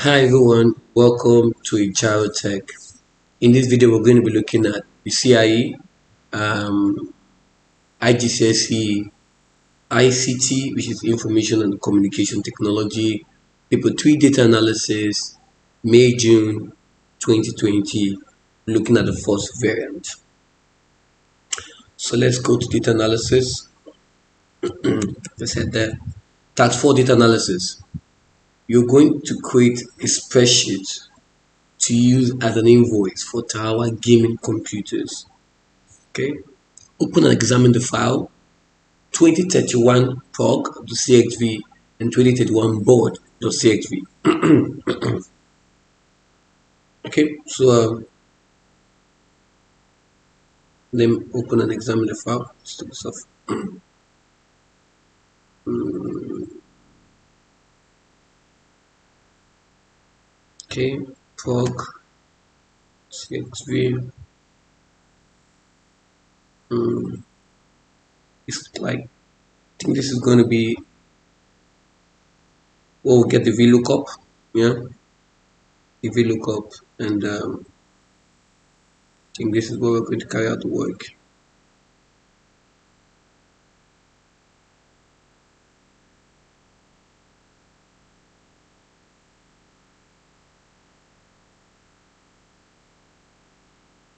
Hi everyone, welcome to Ajiro Tech. In this video, we're going to be looking at the CIE, IGCSE ICT, which is Information and Communication Technology, Paper 3 Data Analysis, May-June 2020, looking at the first variant. So let's go to data analysis. Let's head there. Task 4 data analysis. You're going to create a spreadsheet to use as an invoice for Tower gaming computers. Okay, open and examine the file 2031 prog.cxv and 2031 board.cxv. Okay, so then open and examine the file. Okay, prog.cxv. It's like, I think this is going to be, we'll get the VLOOKUP, yeah, the VLOOKUP, and I think this is where we're going to carry out the work.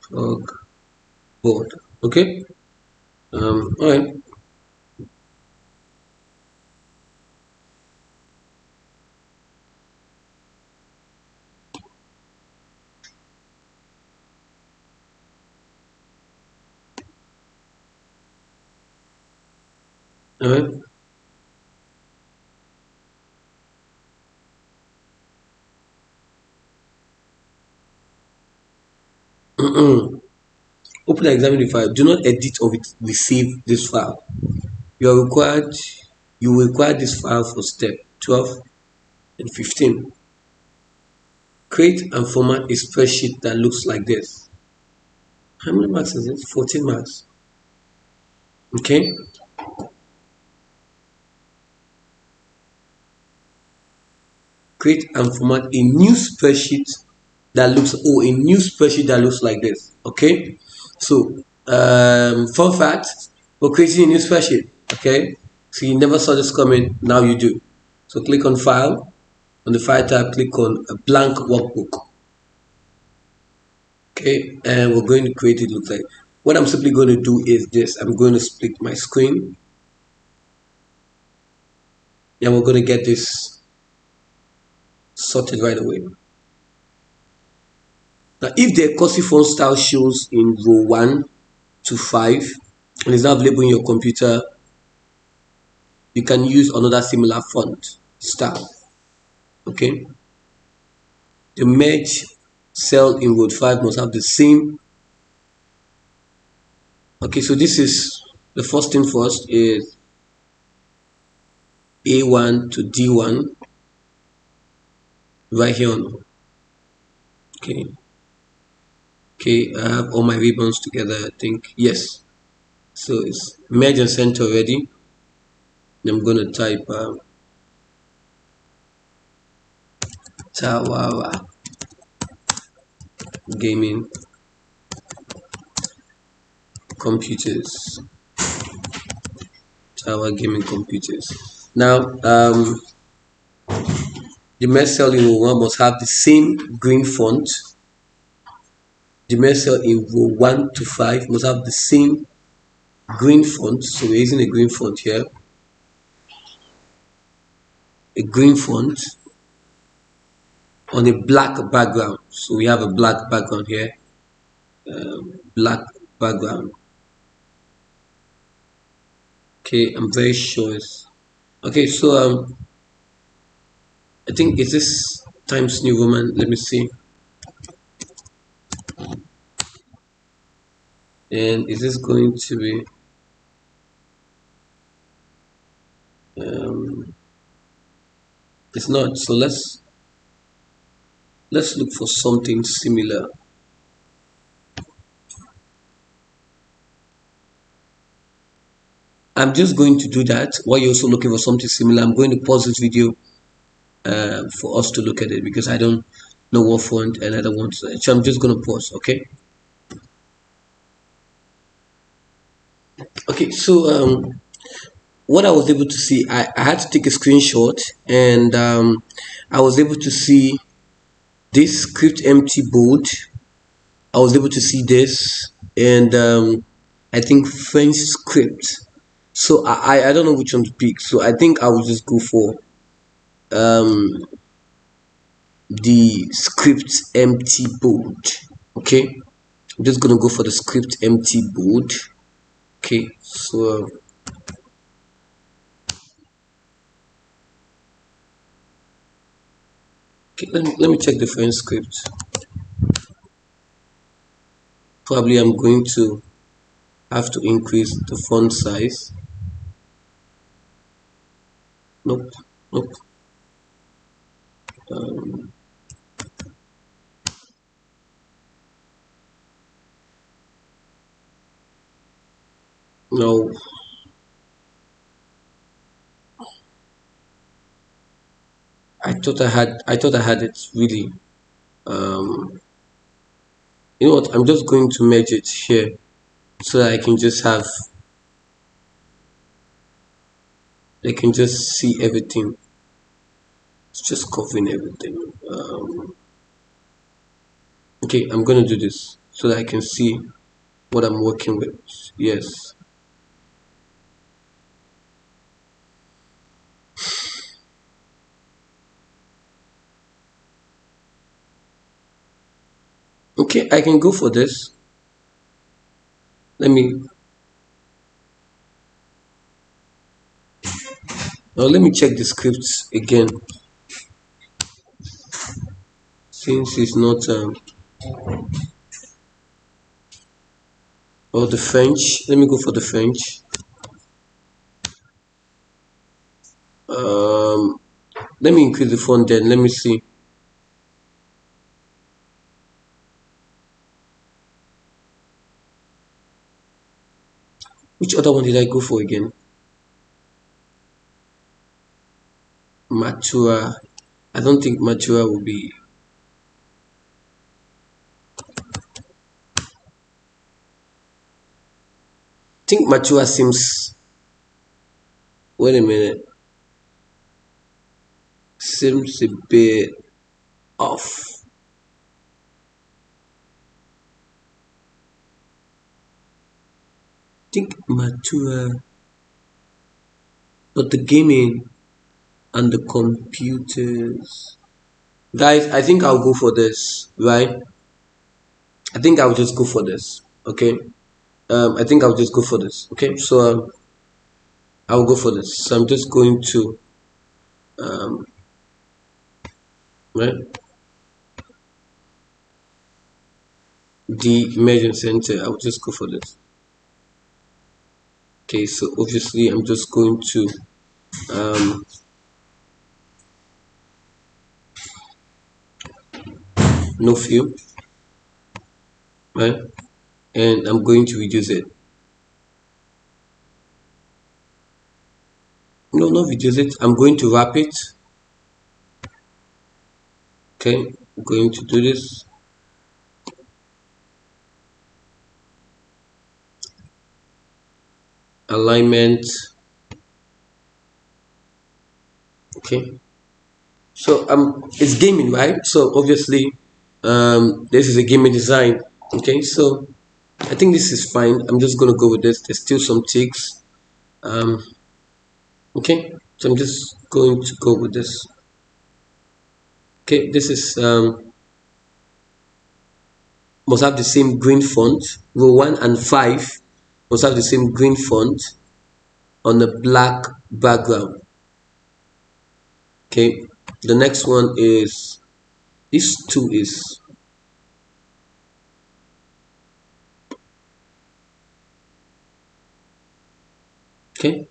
Prog board, okay. All right. All right. Open and examine the file. Do not edit or receive this file. You will require this file for step 12 and 15. Create and format a spreadsheet that looks like this. How many marks is it? 14 marks. Okay. Create and format a new spreadsheet that looks like this. Okay. So fun fact, we're creating a new spreadsheet. Okay. So you never saw this coming, now you do. So click on file. On the file tab, click on a blank workbook. Okay, and we're going to create it. Looks like what I'm simply going to do is this. I'm going to split my screen, and we're going to get this sorted right away. Now, if the cursive font style shows in row 1 to 5 and is not available in your computer, you can use another similar font style. Okay, the merge cell in row 5 must have the same. Okay, so this is the first thing first is A1 to D1 right here on. Okay, I have all my ribbons together, I think. Yes, so it's merge and center already. I'm going to type Tower gaming computers. Tower gaming computers. Now the merge cell in row 1 must have the same green font. The merge cell in row 1 to 5 must have the same green font. So we're using a green font here. A green font on a black background. So we have a black background here. Black background. Okay, I'm very sure it's okay. So I think is this Times New Roman? Let me see. And is this going to be it's not, so let's look for something similar. I'm just going to do that while you're also looking for something similar. I'm going to pause this video for us to look at it, because I don't know what font and I don't want to. So I'm just gonna pause. Okay. Okay. So what I was able to see, I had to take a screenshot, and I was able to see this script empty board. I was able to see this, and I think French script. So I don't know which one to pick. So I think I will just go for um the script empty board. Okay, I'm just gonna go for the script empty board. Okay, so okay, let me check the French script. Probably I'm going to have to increase the font size. Nope, nope. Um, no, I thought I had it really. Um, you know what? I'm just going to merge it here so that I can just see everything. It's just covering everything. Okay, I'm gonna do this so that I can see what I'm working with. Yes. Okay, I can go for this. Let me let me check the scripts again, since it's not or the French. Let me go for the French. Um, let me increase the font then. Let me see. Which other one did I go for again? Mature. I don't think Mature will be. I think Mature seems. Wait a minute. Seems a bit off. I think Mature, but the gaming and the computers. Guys, I think I'll go for this, right? I think I'll just go for this. Okay. I think I'll just go for this. Okay. So I'll go for this. So I'm just going to um, right, the immersion center. I'll just go for this. Okay. So obviously I'm just going to um, no fill, right, and I'm going to reduce it. No, not reduce it. I'm going to wrap it. Okay. I'm going to do this. Alignment. Okay. So it's gaming, right? So obviously this is a gaming design. Okay, so I think this is fine. I'm just gonna go with this. There's still some ticks. um okay, so I'm just going to go with this. Okay, this is must have the same green font. Row 1 and 5 must have the same green font on a black background. Okay, the next one is this two is okay.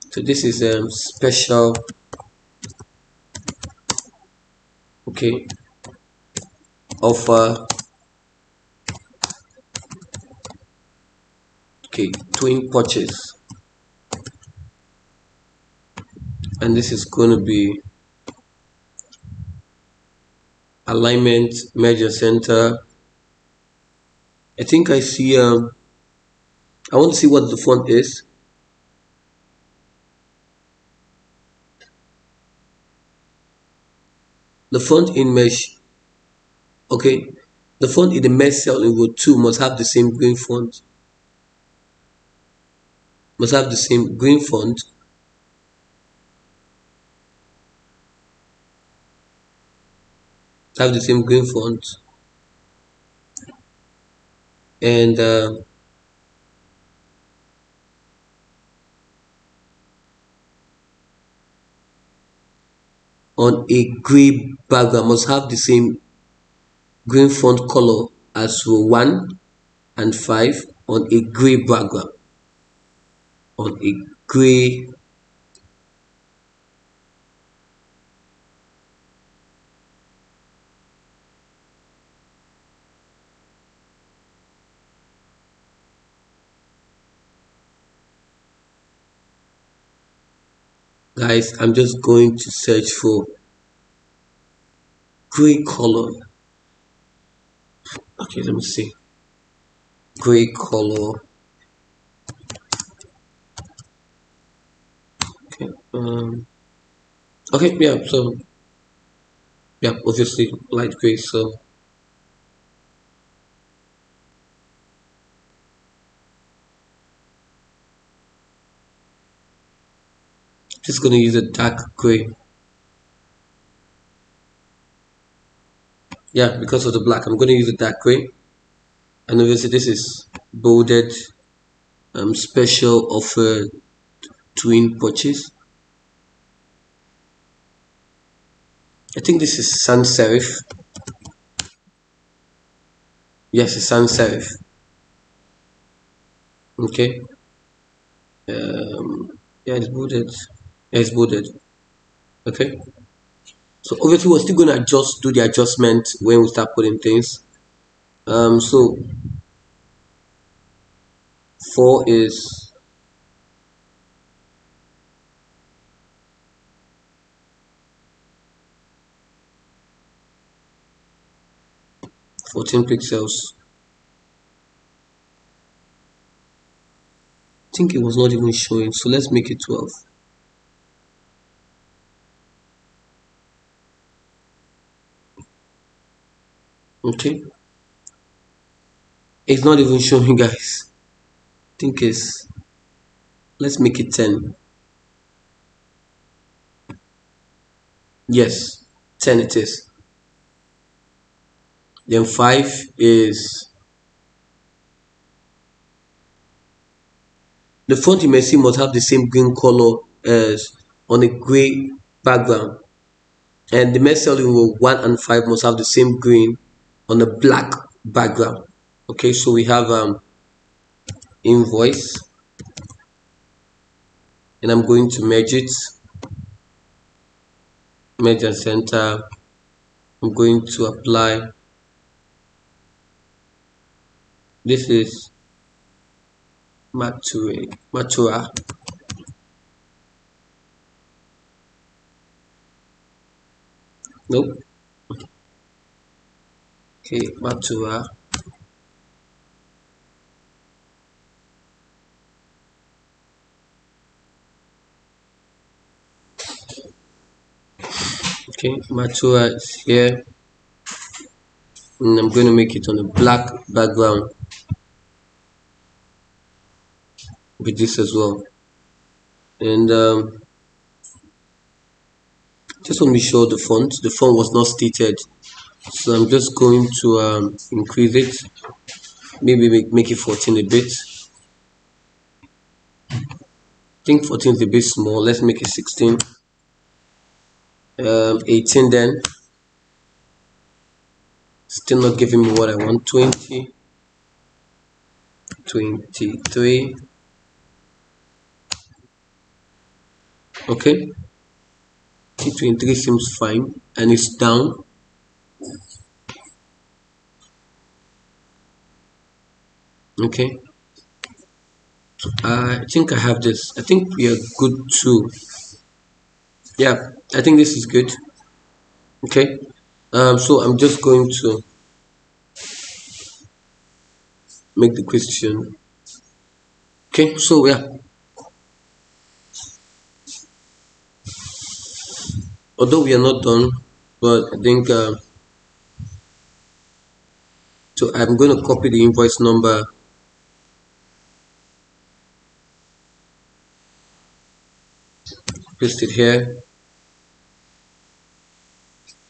So this is special. Okay, offer. Okay, twin purchase, and this is going to be alignment, merge and center. I think I see I want to see what the font is. The font in mesh, okay, the font in the mesh cell in row 2 must have the same green font. Must have the same green font. Have the same green font. And on a gray background must have the same green font color as row 1 and 5 on a gray background. On a gray guys, I'm just going to search for gray color. Okay, let me see. Gray color. Okay, okay, yeah, so yeah, obviously light gray, so just gonna use a dark gray. Yeah, because of the black, I'm gonna use a dark gray. And obviously this is bolded, special offer twin purchase. I think this is sans serif. Yes, it's sans serif. Okay. Yeah, it's bolded. Yeah, it's bolded. Okay. So obviously we're still gonna do the adjustment when we start putting things. So 4 is 14 pixels. I think it was not even showing, so let's make it 12. Okay. It's not even showing, guys. I think it's, let's make it 10. Yes, 10 it is. Then 5 is, the font you may see must have the same green color as on a gray background, and the mesh cell in row 1 and 5 must have the same green on a black background. Okay, so we have invoice, and I'm going to merge it, merge and center. I'm going to apply, this is Matura. Nope. Okay, Matura. Okay, Matura is here, and I'm going to make it on a black background with this as well. And just want to be sure the font was not stated, so I'm just going to increase it, maybe make it 14 a bit. I think 14 is a bit small. Let's make it 16. 18 then. Still not giving me what I want. 20. 23. Okay. 23 seems fine, and it's down. Okay. I think I have this. I think we are good too. Yeah, I think this is good. Okay. So I'm just going to make the question. Okay, so yeah, although we are not done, but I think so. I'm going to copy the invoice number, paste it here.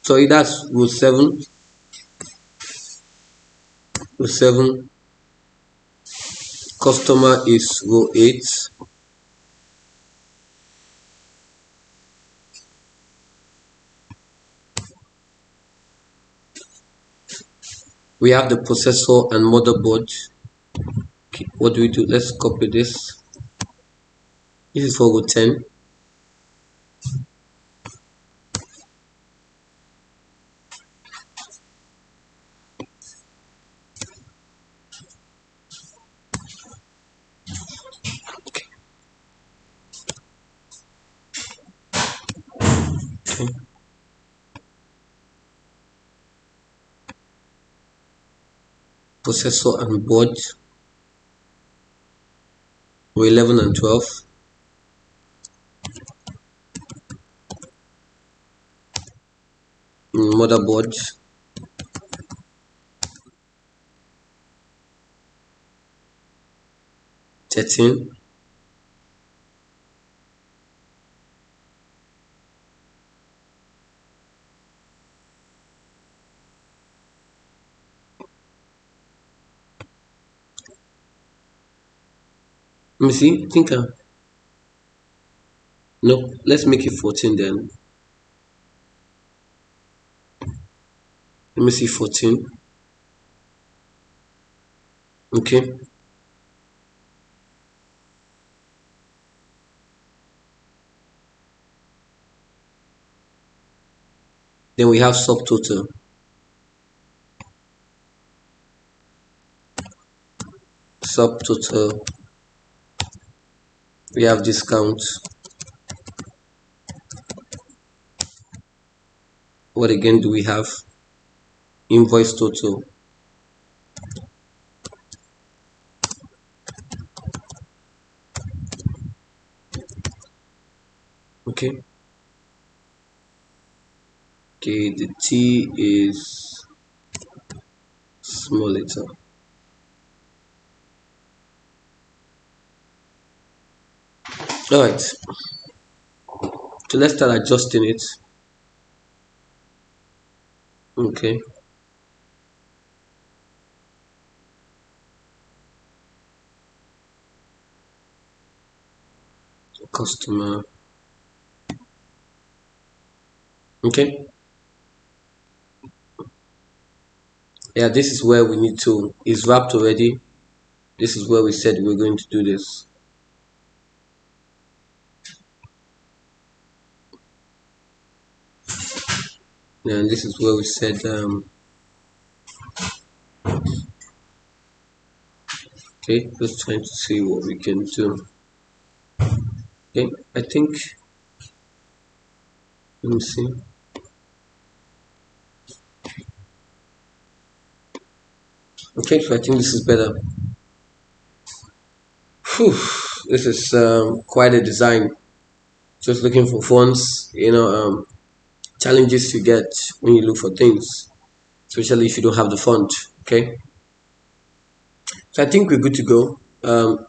So that's row 7. Row 7. Customer is row 8. We have the processor and motherboard. Okay, what do we do? Let's copy this. This is for row 10. Okay. Processor and board, row 11 and 12. Motherboard, 13. Let me see. Think no. Let's make it 14 then. Let me see 14. Okay. Then we have subtotal. Subtotal. We have discount. What again do we have? Invoice total. Okay. Okay, the T is small letter. Alright. So let's start adjusting it. Okay. Customer. Okay. Yeah, this is where we need to. It's wrapped already. This is where we said we're going to do this. And this is where we said okay, just trying to see what we can do. Okay, I think, let me see. Okay, so I think this is better. Whew, this is quite a design. Just looking for fonts, challenges you get when you look for things, especially if you don't have the font. Okay, so I think we're good to go.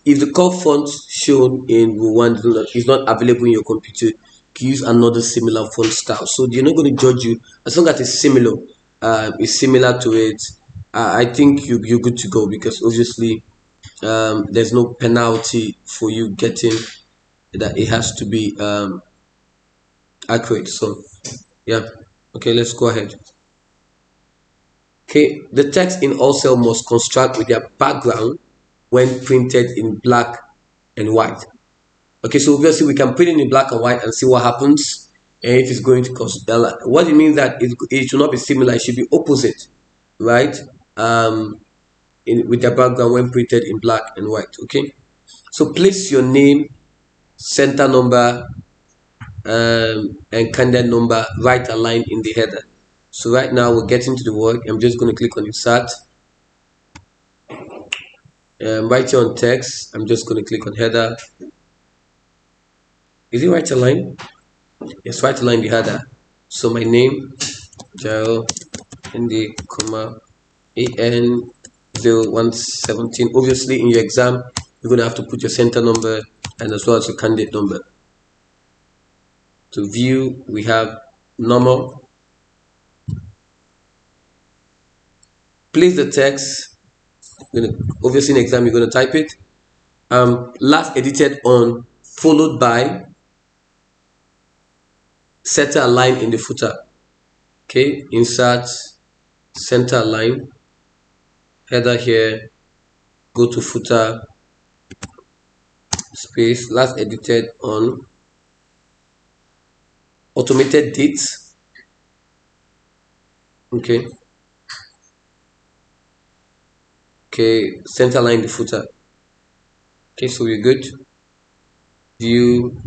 If the core font shown in row 1 is not available in your computer, you can use another similar font style. So they're not going to judge you as long as it's similar to it. I think you're good to go, because obviously there's no penalty for you getting that. It has to be accurate. So yeah, okay, let's go ahead. Okay, the text in all cells must construct with their background when printed in black and white. Okay, so obviously we can print it in black and white and see what happens, and if it's going to cause what it means that it should not be similar, it should be opposite, right? With their background when printed in black and white. Okay, so place your name, center number, and candidate number right aligned in the header. So right now we're getting to the work. I'm just going to click on insert. Right here on text, I'm just going to click on header. Is it right align? Yes, right align the header. So my name, Ajiro, ND, comma, AN0117. Obviously, in your exam, you're going to have to put your center number and as well as your candidate number. To view, we have normal. Place the text. Obviously, in exam, you're going to type it. Last edited on, followed by center align in the footer. Okay, insert, center align, header here, go to footer, space, last edited on, automated dates. Okay, center align the footer. Okay, so we're good. View,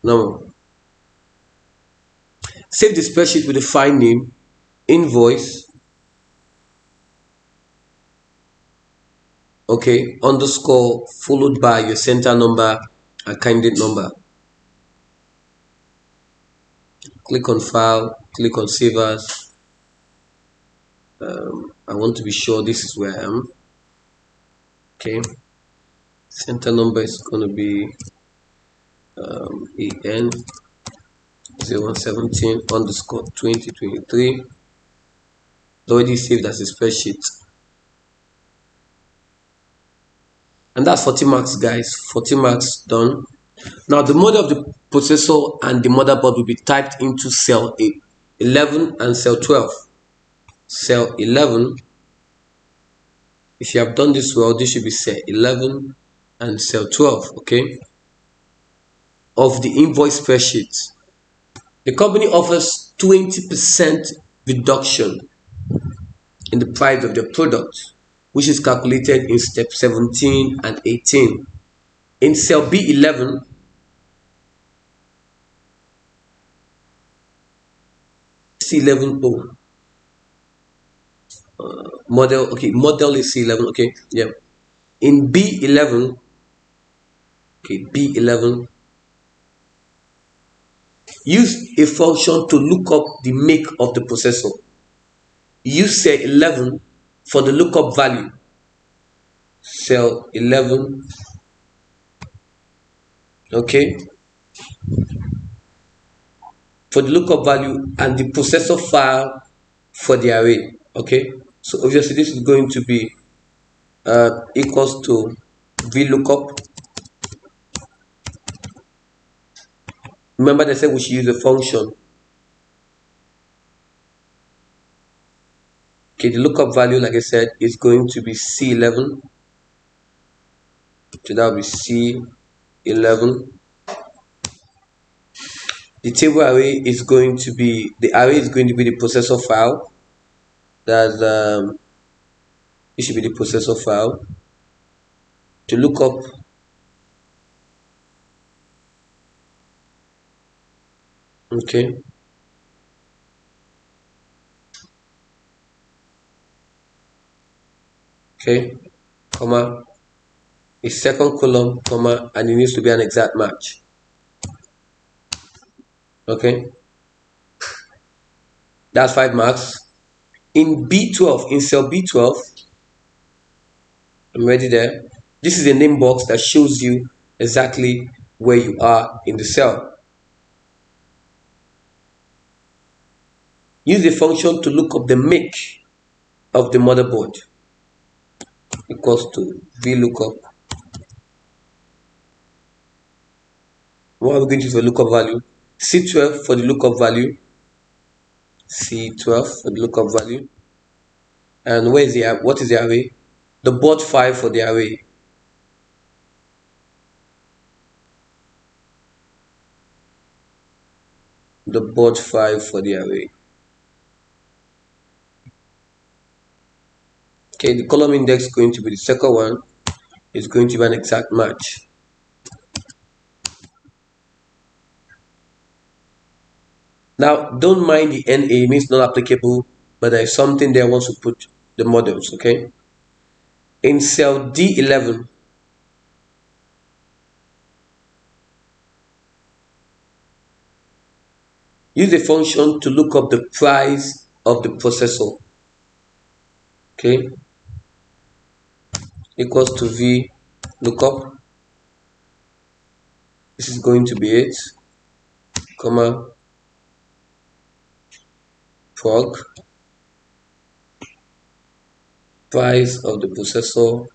normal. Save the spreadsheet with the file name, invoice, okay, underscore followed by your center number and candidate number. Click on file, click on save as. I want to be sure this is where I am. Okay, center number is going to be AN 0117 underscore 2023. It's already saved as a spreadsheet. And that's 40 marks, guys. 40 marks done. Now the model of the processor and the motherboard will be typed into cell 11 and cell 12. Cell 11, if you have done this well, this should be cell 11 and cell 12, okay, of the invoice spreadsheet. The company offers 20% reduction in the price of their product, which is calculated in step 17 and 18. In cell B11, C11O, model, okay, model is C11, okay, yeah. In B11, okay, B11, use a function to look up the make of the processor. Use cell 11 for the lookup value. Cell 11, okay, for the lookup value and the processor file for the array. Okay, so obviously this is going to be equals to VLOOKUP. Remember, they said we should use a function. Okay, the lookup value, like I said, is going to be C11. So that will be C11. The table array is going to be the processor file. That's it should be the processor file. To look up okay, comma, a second column, comma, and it needs to be an exact match. Okay, that's 5 marks. In B12, in cell B12, I'm ready there. This is a name box that shows you exactly where you are in the cell. Use the function to look up the make of the motherboard, equals to VLOOKUP. What are we going to use for lookup value? C12 for the lookup value. C12 for the lookup value. And what is the array? The board file for the array. The board file for the array. Okay, the column index is going to be the second one. It's going to be an exact match. Now, don't mind the NA, means not applicable, but there is something there wants to put the models, okay? In cell D11, use a function to look up the price of the processor, okay? Equals to V lookup. This is going to be it, comma, prog, price of the processor,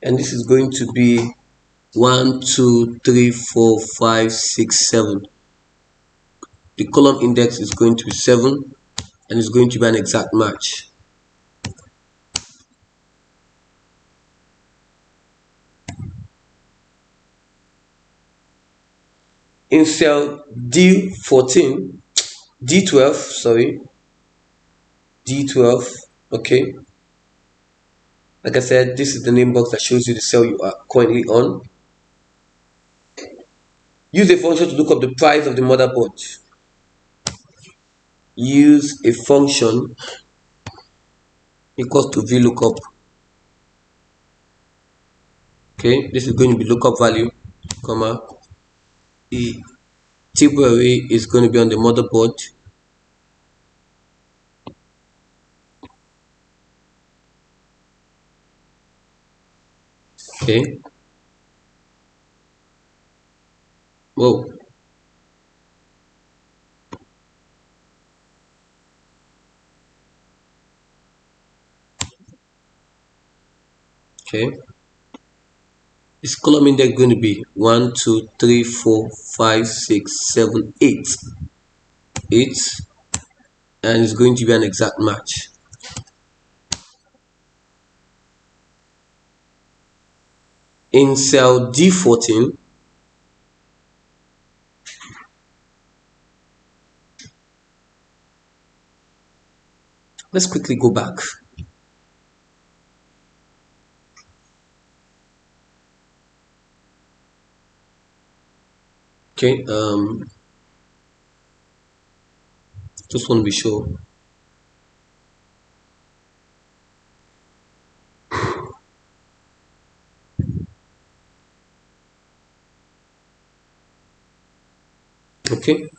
and this is going to be 1, 2, 3, 4, 5, 6, 7. The column index is going to be 7, and it's going to be an exact match. In cell D14, D12, sorry, D12, okay. Like I said, this is the name box that shows you the cell you are currently on. Use a function to look up the price of the motherboard. Use a function equals to VLOOKUP. Okay, this is going to be lookup value, comma, the table array is going to be on the motherboard. Okay. Whoa. Okay. This column index going to be 1, 2, 3, 4, 5, 6, 7, 8. 8, and it's going to be an exact match. In cell D14, let's quickly go back. Okay, just want to be sure. Okay,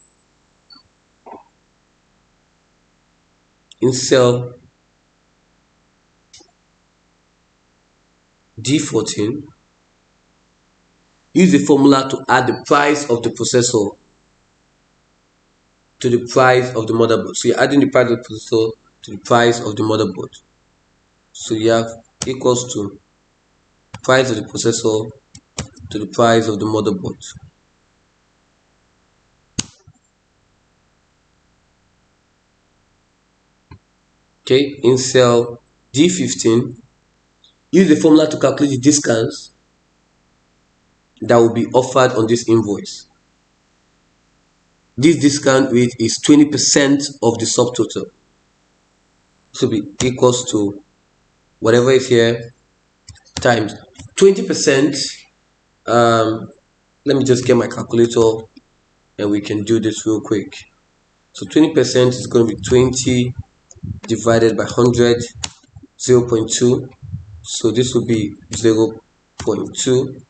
in cell D14, use the formula to add the price of the processor to the price of the motherboard. So you're adding the price of the processor to the price of the motherboard. So you have equals to price of the processor to the price of the motherboard. Okay, in cell D15, use the formula to calculate the discounts that will be offered on this invoice. This discount rate is 20% of the subtotal. So be equals to whatever is here times 20%. Let me just get my calculator and we can do this real quick. So 20% is going to be 20 divided by 100, 0.2. So this will be 0.2.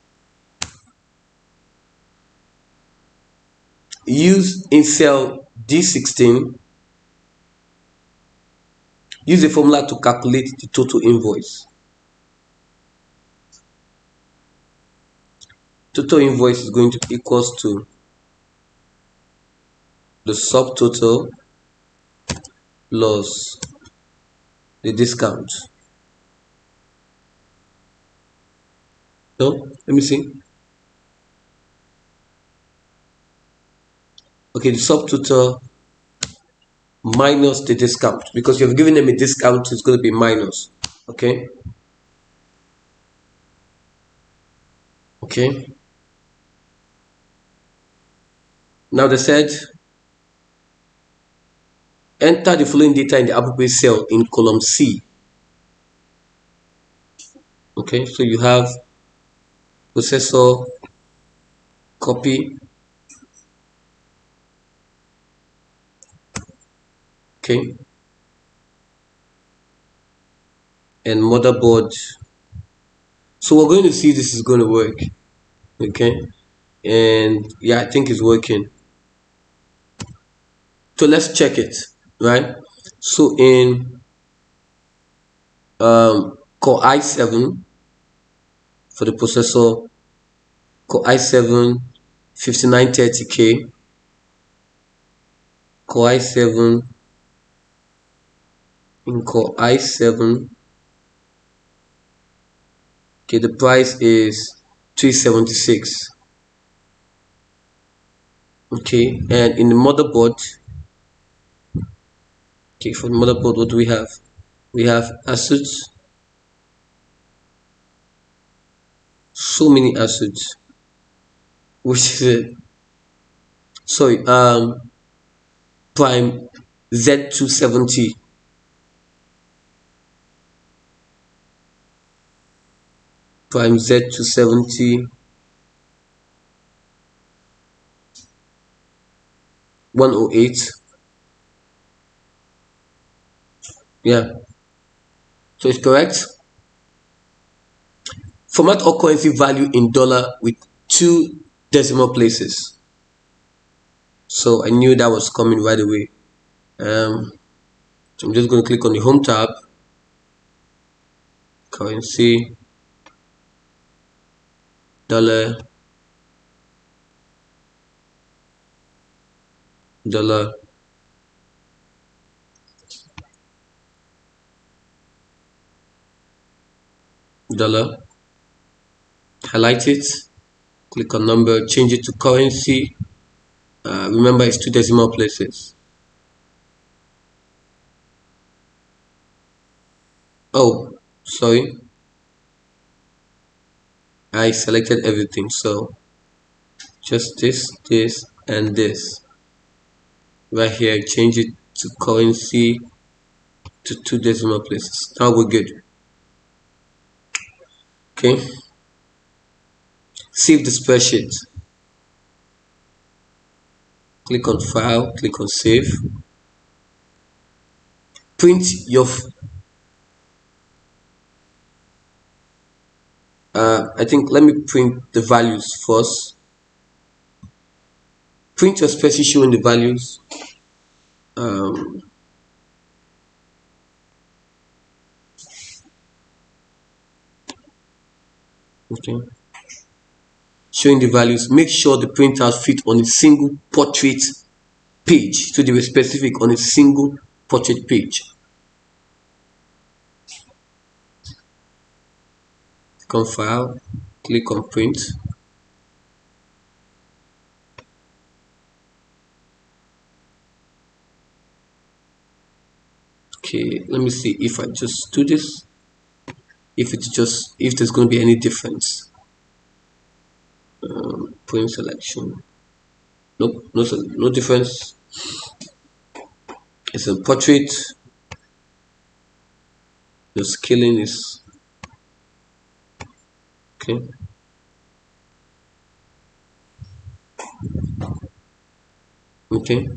Use in cell D16, use the formula to calculate the total invoice. Total invoice is going to be equals to the subtotal plus the discount. No, let me see. Okay, the subtotal minus the discount, because you've given them a discount, it's going to be minus. Okay. Okay. Now they said enter the following data in the appropriate cell in column C. Okay, so you have processor copy, okay, and motherboard. So we're going to see this is going to work, okay, and yeah, I think it's working. So let's check it, right? So in Core i7 for the processor, Core i7 5930K, Core i7 in Core i7, okay, the price is 376, okay, and in the motherboard, okay, for the motherboard, what do we have? We have ASUS, so many ASUS, which is it? Sorry, Prime Z270, Prime Z270, 108, yeah, so it's correct. Format or currency value in dollar with 2 decimal places. So I knew that was coming right away. So I'm just going to click on the home tab, currency, dollar, dollar, dollar, highlight it, click on number, change it to currency. Remember it's 2 decimal places. Oh, sorry, I selected everything, so just this and this right here, change it to currency to 2 decimal places. Now we're good. Okay, save the spreadsheet, click on file, click on save, print your I think let me print the values first. Print your spreadsheet showing the values. Okay, showing the values. Make sure the printouts fit on a single portrait page, so they were specific on a single portrait page. Click on file, click on print. Okay, let me see if I just do this, if there's going to be any difference. Print selection, nope, no difference. It's a portrait. The scaling is okay. Okay,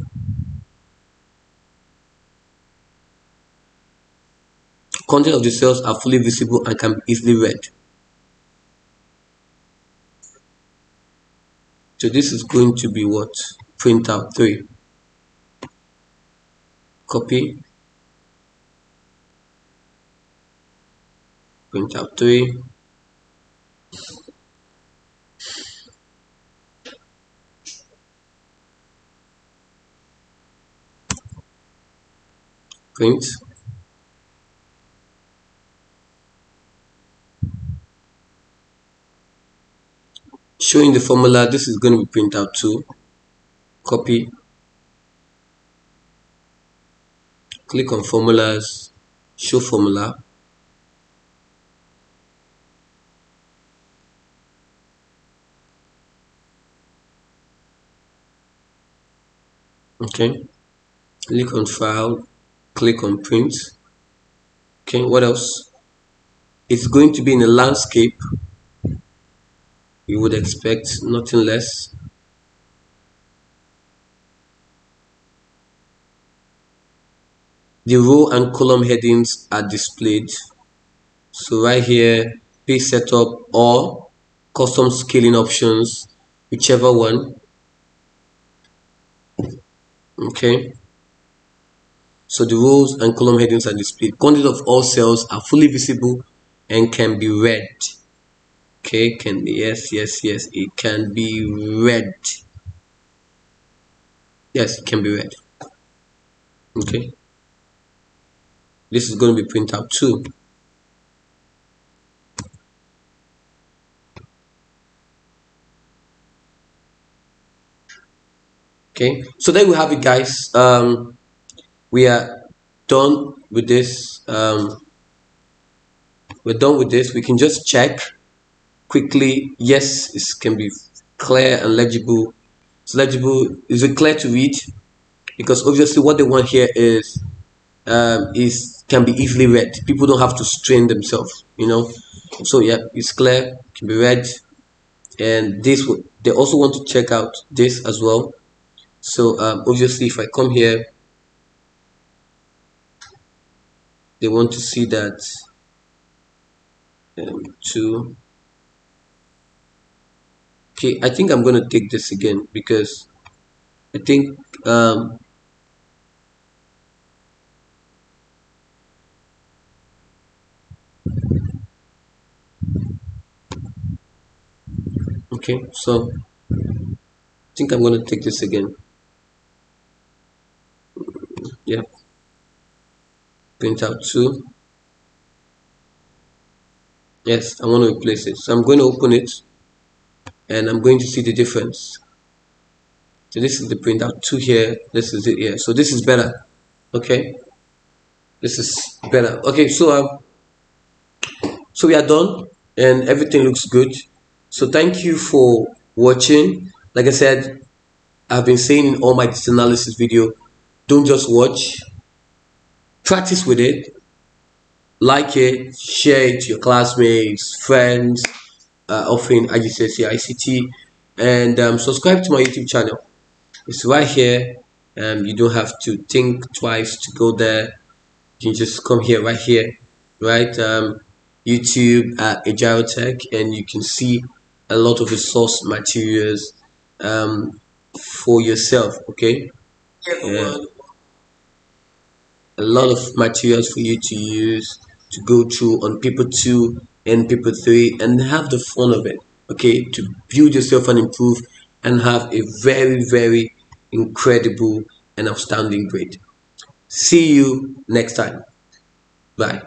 content of the cells are fully visible and can be easily read. So this is going to be what? Printout 3. Copy, printout 3. Print. Showing the formula, this is going to be printout 2. Copy, click on formulas, show formula. Okay, click on file, click on print. Okay, what else? It's going to be in a landscape. You would expect nothing less. The row and column headings are displayed. So right here, page setup or custom scaling options, whichever one. Okay. So the rows and column headings are displayed. Content of all cells are fully visible and can be read. Okay, can be, yes, it can be read. Yes, it can be read. Okay. This is going to be printed out too. Okay, so there we have it, guys. We are done with this. We're done with this. We can just check quickly. Yes, it can be clear and legible. It's legible. Is it clear to read? Because obviously what they want here is can be easily read. People don't have to strain themselves, you know. So yeah, it's clear, can be read. And this they also want to check out this as well. So obviously if I come here, they want to see that to okay, I think I'm going to take this again because I think okay, so I think I'm going to take this again. Yeah, print out two. Yes, I want to replace it, so I'm going to open it and I'm going to see the difference. So this is the printout two here, this is it here. So this is better. Okay, this is better. Okay, so we are done and everything looks good. So thank you for watching. Like I said, I've been saying in all my analysis video, don't just watch, practice with it, like it, share it to your classmates, friends, offering IGCSE ICT, and subscribe to my YouTube channel. It's right here. You don't have to think twice to go there. You can just come here, right here, right? YouTube at Ajiro Tech, and you can see a lot of resource materials for yourself. Okay, a lot of materials for you to use to go through on paper 2 and paper 3 and have the fun of it. Okay, to build yourself and improve and have a very incredible and outstanding grade. See you next time. Bye.